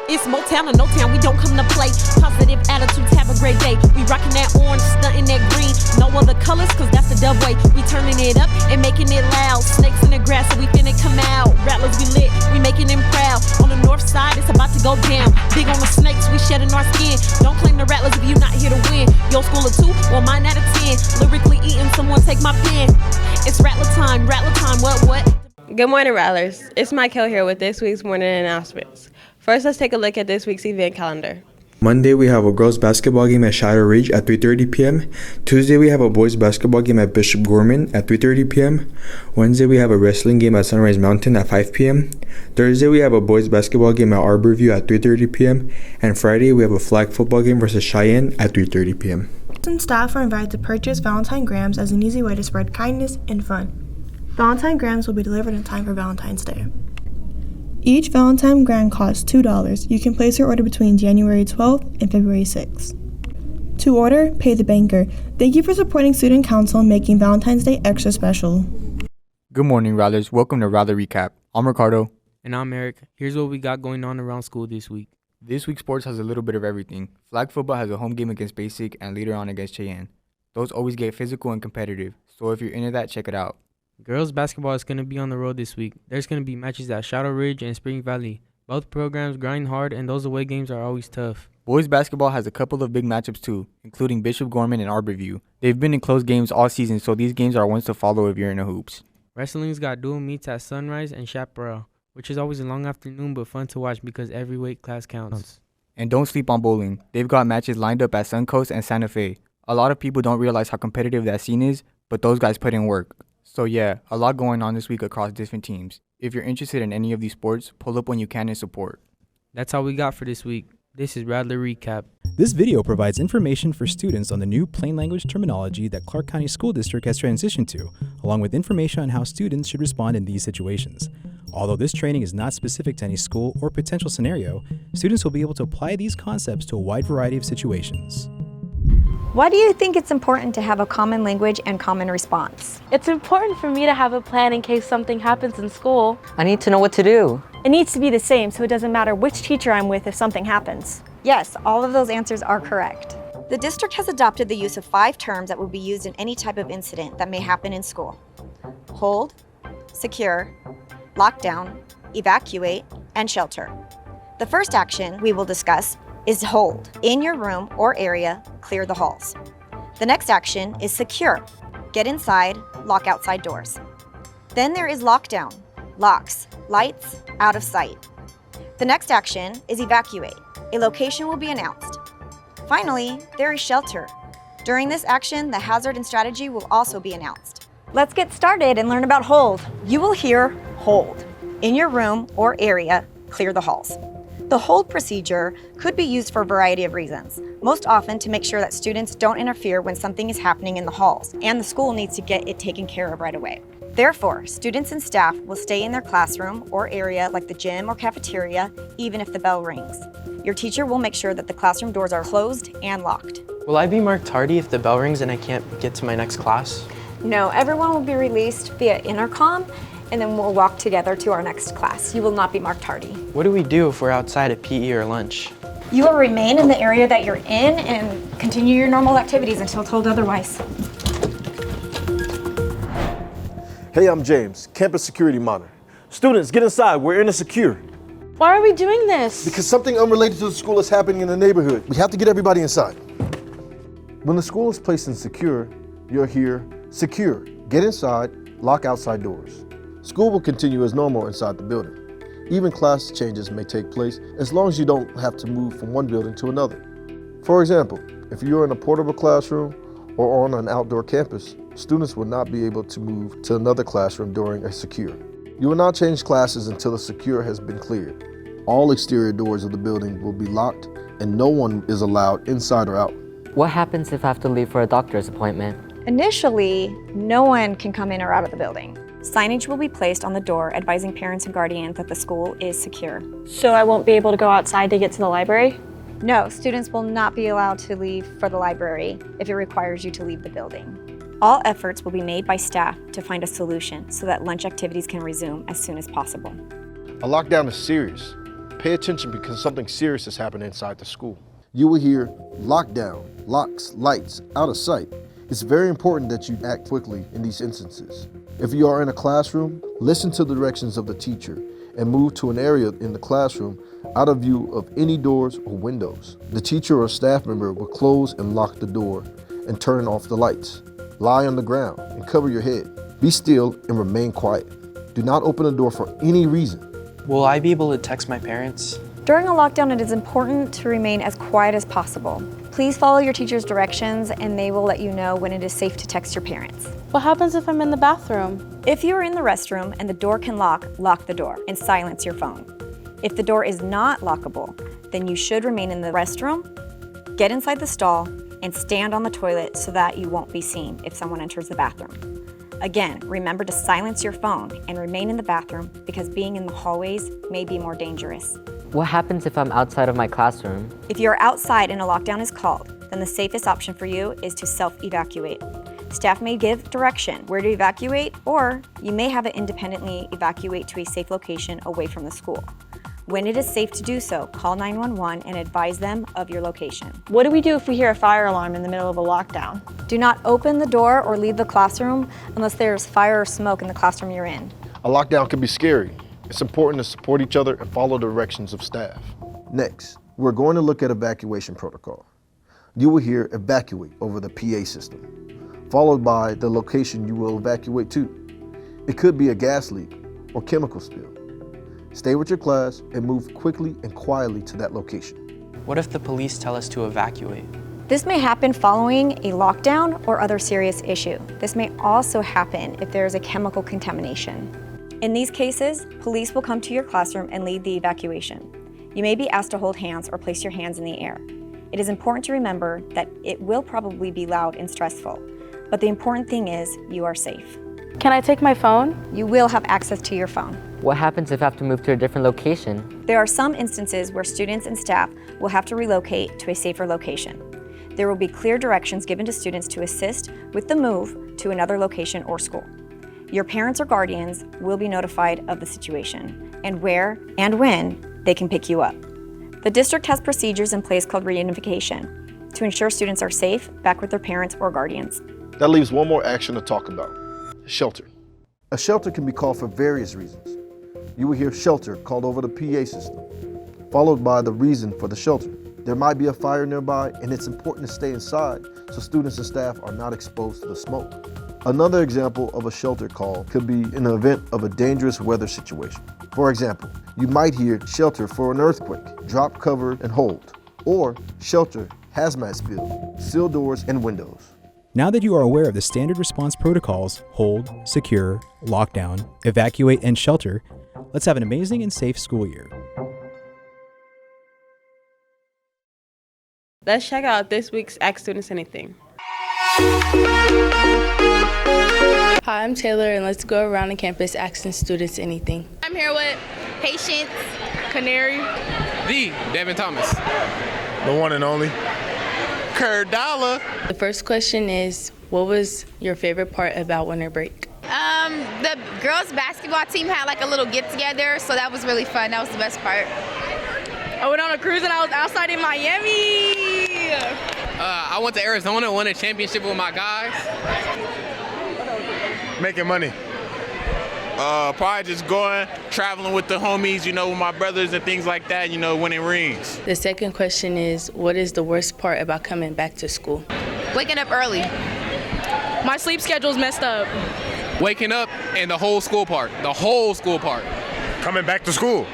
It's Motown or no town, we don't come to play. Positive attitudes, have a great day. We rockin' that orange, stuntin' that green. No other colors, cause that's the dub way. We turning it up and making it loud. Snakes in the grass, so we finna come out. Rattlers, we lit, we making them proud. On the north side, it's about to go down. Big on the snakes, we shedding our skin. Don't claim the Rattlers if you not here to win. Your school of 2, well mine out of 10. Lyrically eating, someone take my pen. It's Rattler time, what? Good morning, Rattlers. It's Michael here with this week's morning announcements. First, let's take a look at this week's event calendar. Monday, we have a girls basketball game at Shadow Ridge at 3:30 p.m. Tuesday, we have a boys basketball game at Bishop Gorman at 3:30 p.m. Wednesday, we have a wrestling game at Sunrise Mountain at 5 p.m. Thursday, we have a boys basketball game at Arborview at 3:30 p.m. And Friday, we have a flag football game versus Cheyenne at 3:30 p.m. Students and staff are invited to purchase Valentine Grams as an easy way to spread kindness and fun. Valentine Grams will be delivered in time for Valentine's Day. Each Valentine Gram costs $2. You can place your order between January 12th and February 6th. To order, pay the banker. Thank you for supporting Student Council and making Valentine's Day extra special. Good morning, Rattlers. Welcome to Rattler Recap. I'm Ricardo. And I'm Eric. Here's what we got going on around school this week. This week's sports has a little bit of everything. Flag football has a home game against Basic and later on against Cheyenne. Those always get physical and competitive, so if you're into that, check it out. Girls basketball is going to be on the road this week. There's going to be matches at Shadow Ridge and Spring Valley. Both programs grind hard and those away games are always tough. Boys basketball has a couple of big matchups too, including Bishop Gorman and Arborview. They've been in close games all season, so these games are ones to follow if you're into hoops. Wrestling's got dual meets at Sunrise and Chaparral, which is always a long afternoon but fun to watch because every weight class counts. And don't sleep on bowling. They've got matches lined up at Suncoast and Santa Fe. A lot of people don't realize how competitive that scene is, but those guys put in work. So yeah, a lot going on this week across different teams. If you're interested in any of these sports, pull up when you can and support. That's all we got for this week. This is Rattler Recap. This video provides information for students on the new plain language terminology that Clark County School District has transitioned to, along with information on how students should respond in these situations. Although this training is not specific to any school or potential scenario, students will be able to apply these concepts to a wide variety of situations. Why do you think it's important to have a common language and common response? It's important for me to have a plan in case something happens in school. I need to know what to do. It needs to be the same so it doesn't matter which teacher I'm with if something happens. Yes, all of those answers are correct. The district has adopted the use of 5 terms that will be used in any type of incident that may happen in school: hold, secure, lockdown, evacuate, and shelter. The first action we will discuss is hold. In your room or area, clear the halls. The next action is secure. Get inside, lock outside doors. Then there is lockdown. Locks, lights, out of sight. The next action is evacuate. A location will be announced. Finally, there is shelter. During this action, the hazard and strategy will also be announced. Let's get started and learn about hold. You will hear hold. In your room or area, clear the halls. The hold procedure could be used for a variety of reasons, most often to make sure that students don't interfere when something is happening in the halls, and the school needs to get it taken care of right away. Therefore, students and staff will stay in their classroom or area like the gym or cafeteria, even if the bell rings. Your teacher will make sure that the classroom doors are closed and locked. Will I be marked tardy if the bell rings and I can't get to my next class? No, everyone will be released via intercom, and then we'll walk together to our next class. You will not be marked tardy. What do we do if we're outside at PE or lunch? You will remain in the area that you're in and continue your normal activities until told otherwise. Hey, I'm James, campus security monitor. Students, get inside, we're in a secure. Why are we doing this? Because something unrelated to the school is happening in the neighborhood. We have to get everybody inside. When the school is placed in secure, you're here secure. Get inside, lock outside doors. School will continue as normal inside the building. Even class changes may take place as long as you don't have to move from one building to another. For example, if you're in a portable classroom or on an outdoor campus, students will not be able to move to another classroom during a secure. You will not change classes until the secure has been cleared. All exterior doors of the building will be locked and no one is allowed inside or out. What happens if I have to leave for a doctor's appointment? Initially, no one can come in or out of the building. Signage will be placed on the door advising parents and guardians that the school is secure. So I won't be able to go outside to get to the library? No, students will not be allowed to leave for the library if it requires you to leave the building. All efforts will be made by staff to find a solution so that lunch activities can resume as soon as possible. A lockdown is serious. Pay attention because something serious is happening inside the school. You will hear lockdown, locks, lights, out of sight. It's very important that you act quickly in these instances. If you are in a classroom, listen to the directions of the teacher and move to an area in the classroom out of view of any doors or windows. The teacher or staff member will close and lock the door and turn off the lights. Lie on the ground and cover your head. Be still and remain quiet. Do not open the door for any reason. Will I be able to text my parents? During a lockdown, it is important to remain as quiet as possible. Please follow your teacher's directions and they will let you know when it is safe to text your parents. What happens if I'm in the bathroom? If you are in the restroom and the door can lock the door and silence your phone. If the door is not lockable, then you should remain in the restroom, get inside the stall, and stand on the toilet so that you won't be seen if someone enters the bathroom. Again, remember to silence your phone and remain in the bathroom because being in the hallways may be more dangerous. What happens if I'm outside of my classroom? If you're outside and a lockdown is called, then the safest option for you is to self-evacuate. Staff may give direction where to evacuate, or you may have it independently evacuate to a safe location away from the school. When it is safe to do so, call 911 and advise them of your location. What do we do if we hear a fire alarm in the middle of a lockdown? Do not open the door or leave the classroom unless there's fire or smoke in the classroom you're in. A lockdown can be scary. It's important to support each other and follow the directions of staff. Next, we're going to look at evacuation protocol. You will hear evacuate over the PA system, followed by the location you will evacuate to. It could be a gas leak or chemical spill. Stay with your class and move quickly and quietly to that location. What if the police tell us to evacuate? This may happen following a lockdown or other serious issue. This may also happen if there is a chemical contamination. In these cases, police will come to your classroom and lead the evacuation. You may be asked to hold hands or place your hands in the air. It is important to remember that it will probably be loud and stressful, but the important thing is you are safe. Can I take my phone? You will have access to your phone. What happens if I have to move to a different location? There are some instances where students and staff will have to relocate to a safer location. There will be clear directions given to students to assist with the move to another location or school. Your parents or guardians will be notified of the situation and where and when they can pick you up. The district has procedures in place called reunification to ensure students are safe back with their parents or guardians. That leaves one more action to talk about, shelter. A shelter can be called for various reasons. You will hear shelter called over the PA system, followed by the reason for the shelter. There might be a fire nearby and it's important to stay inside so students and staff are not exposed to the smoke. Another example of a shelter call could be in the event of a dangerous weather situation. For example, you might hear shelter for an earthquake, drop cover and hold, or shelter, hazmat spill, seal doors and windows. Now that you are aware of the standard response protocols, hold, secure, lockdown, evacuate, and shelter, let's have an amazing and safe school year. Let's check out this week's Ask Students Anything. Hi, I'm Taylor, and let's go around the campus asking students anything. I'm here with Patience, Canary, the Devin Thomas, the one and only Kurt Dollar. The first question is, what was your favorite part about winter break? The girls' basketball team had like a little get together, so that was really fun. That was the best part. I went on a cruise and I was outside in Miami. I went to Arizona, won a championship with my guys. Making money. Probably just going, traveling with the homies, with my brothers and things like that, winning rings. The second question is, what is the worst part about coming back to school? Waking up early. My sleep schedule's messed up. Waking up and the whole school part. Coming back to school.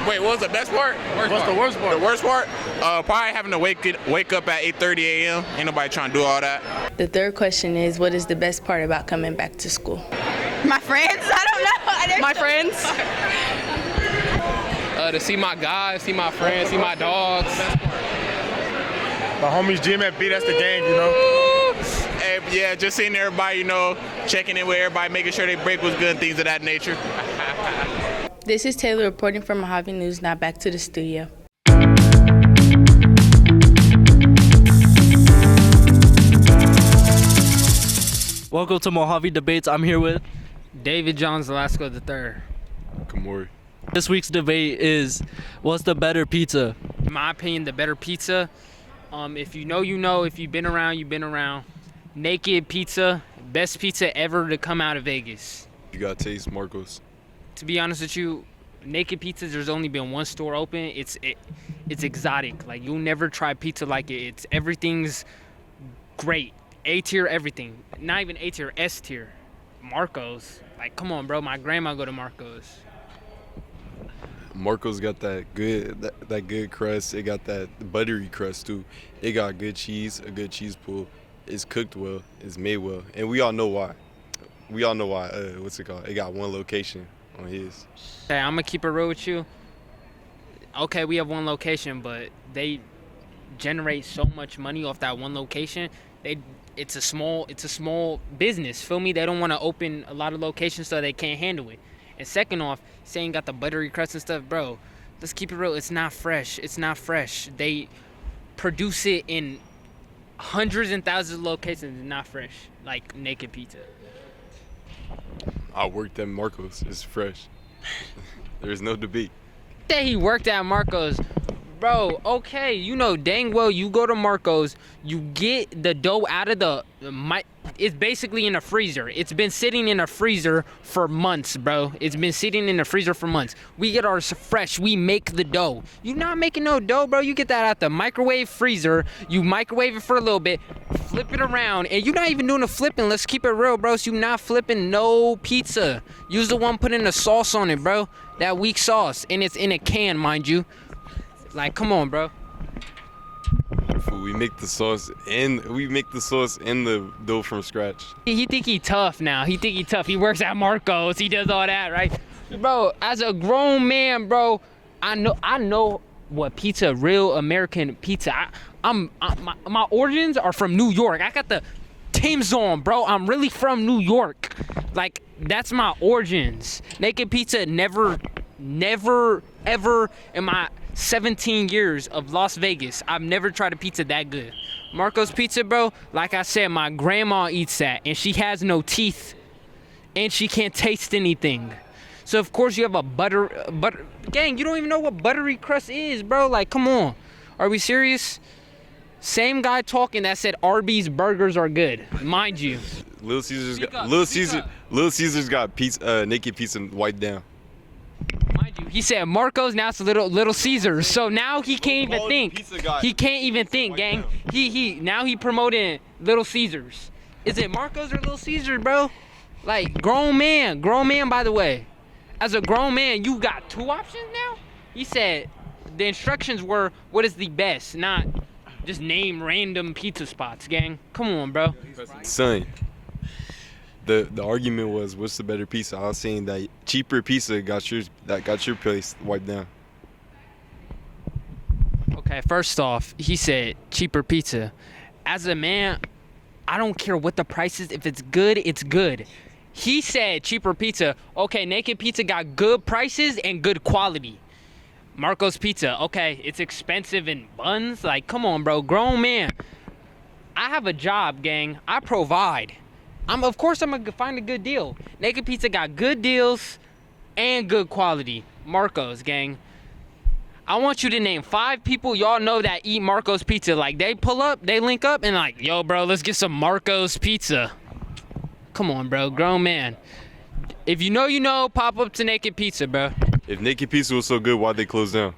Wait, what was the best part? What's the worst part? The worst part? Probably having to wake up at 8:30 a.m. Ain't nobody trying to do all that. The third question is, what is the best part about coming back to school? My friends? I don't know. My friends? To see my guys, see my friends, see my dogs. My homies GMFB, that's the gang, Hey, yeah, just seeing everybody, checking in with everybody, making sure their break was good and things of that nature. This is Taylor reporting from Mojave News. Now back to the studio. Welcome to Mojave Debates. I'm here with David Johns Velasco III. Kamori. This week's debate is, what's the better pizza? In my opinion, the better pizza. If you know, you know. If you've been around, you've been around. Naked Pizza, best pizza ever to come out of Vegas. You gotta taste Marco's. To be honest with you, Naked Pizzas, there's only been one store open. It's exotic. Like, you'll never try pizza like it. Everything's great. A tier, everything. Not even A tier, S tier. Marco's. Like, come on, bro. My grandma go to Marco's. Marco's got that good crust. It got that buttery crust too. It got good cheese, a good cheese pool. It's cooked well. It's made well, and we all know why. What's it called? It got one location on his. Hey, I'm gonna keep it real with you. Okay, we have one location, but they generate so much money off that one location. It's a small business. Feel me? They don't want to open a lot of locations so they can't handle it. And second off, saying got the buttery crust and stuff, bro, let's keep it real. It's not fresh. They produce it in hundreds and thousands of locations. It's not fresh, like Naked Pizza. I worked at Marco's. It's fresh. There's no debate. That he worked at Marco's. Bro, okay, you know dang well you go to Marco's, you get the dough out of it's basically in a freezer. It's been sitting in a freezer for months, bro. It's been sitting in the freezer for months. We get ours fresh. We make the dough. You not making no dough, bro. You get that out the microwave freezer. You microwave it for a little bit, flip it around, and you're not even doing the flipping. Let's keep it real, bro. So you not flipping no pizza. Use the one putting the sauce on it, bro. That weak sauce, and it's in a can, mind you. Like, come on, bro. We make the sauce and the dough from scratch. He think he tough now. He works at Marco's. He does all that, right? Bro, as a grown man, bro, I know what pizza, real American pizza. My origins are from New York. I got the Tim's on, bro. I'm really from New York. Like, that's my origins. Naked Pizza never, ever in my 17 years of Las Vegas, I've never tried a pizza that good. Marco's Pizza, bro, like I said, my grandma eats that, and she has no teeth, and she can't taste anything. So, of course, you have a butter. Gang, you don't even know what buttery crust is, bro. Like, come on. Are we serious? Same guy talking that said Arby's burgers are good, mind you. Little Caesar's got pizza, Naked Pizza wiped down. Mind you, he said Marco's, now it's Little Caesars. So now he can't even think. He can't even think, gang. Now he promoting Little Caesars. Is it Marco's or Little Caesars, bro? Like, grown man, by the way. As a grown man, you got two options now? He said the instructions were what is the best, not just name random pizza spots, gang. Come on, bro. Son, the argument was, what's the better pizza? I was saying that cheaper pizza got your place wiped down. Okay, first off, he said cheaper pizza. As a man, I don't care what the price is. If it's good, it's good. He said cheaper pizza. Okay, Naked Pizza got good prices and good quality. Marco's Pizza, okay, it's expensive in buns. Like, come on, bro, grown man. I have a job, gang. I provide. Of course I'm gonna find a good deal. Naked Pizza got good deals and good quality. Marco's, gang. I want you to name 5 people y'all know that eat Marco's Pizza. Like, they pull up, they link up, and like, yo, bro, let's get some Marco's Pizza. Come on, bro, grown man. If you know, you know, pop up to Naked Pizza, bro. If Naked Pizza was so good, why'd they close down?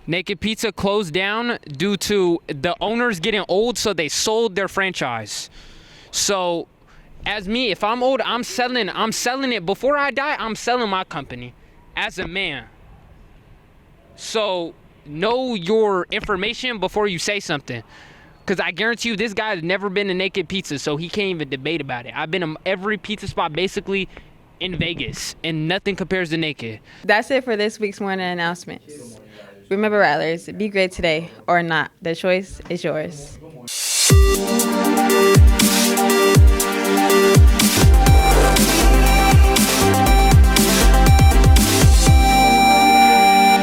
Naked Pizza closed down due to the owners getting old, so they sold their franchise. So, as me, if I'm old, I'm selling it. Before I die, I'm selling my company as a man. So, know your information before you say something. Because I guarantee you, this guy has never been to Naked Pizza, so he can't even debate about it. I've been to every pizza spot basically in Vegas, and nothing compares to Naked. That's it for this week's morning announcements. Remember, Rattlers, be great today or not. The choice is yours.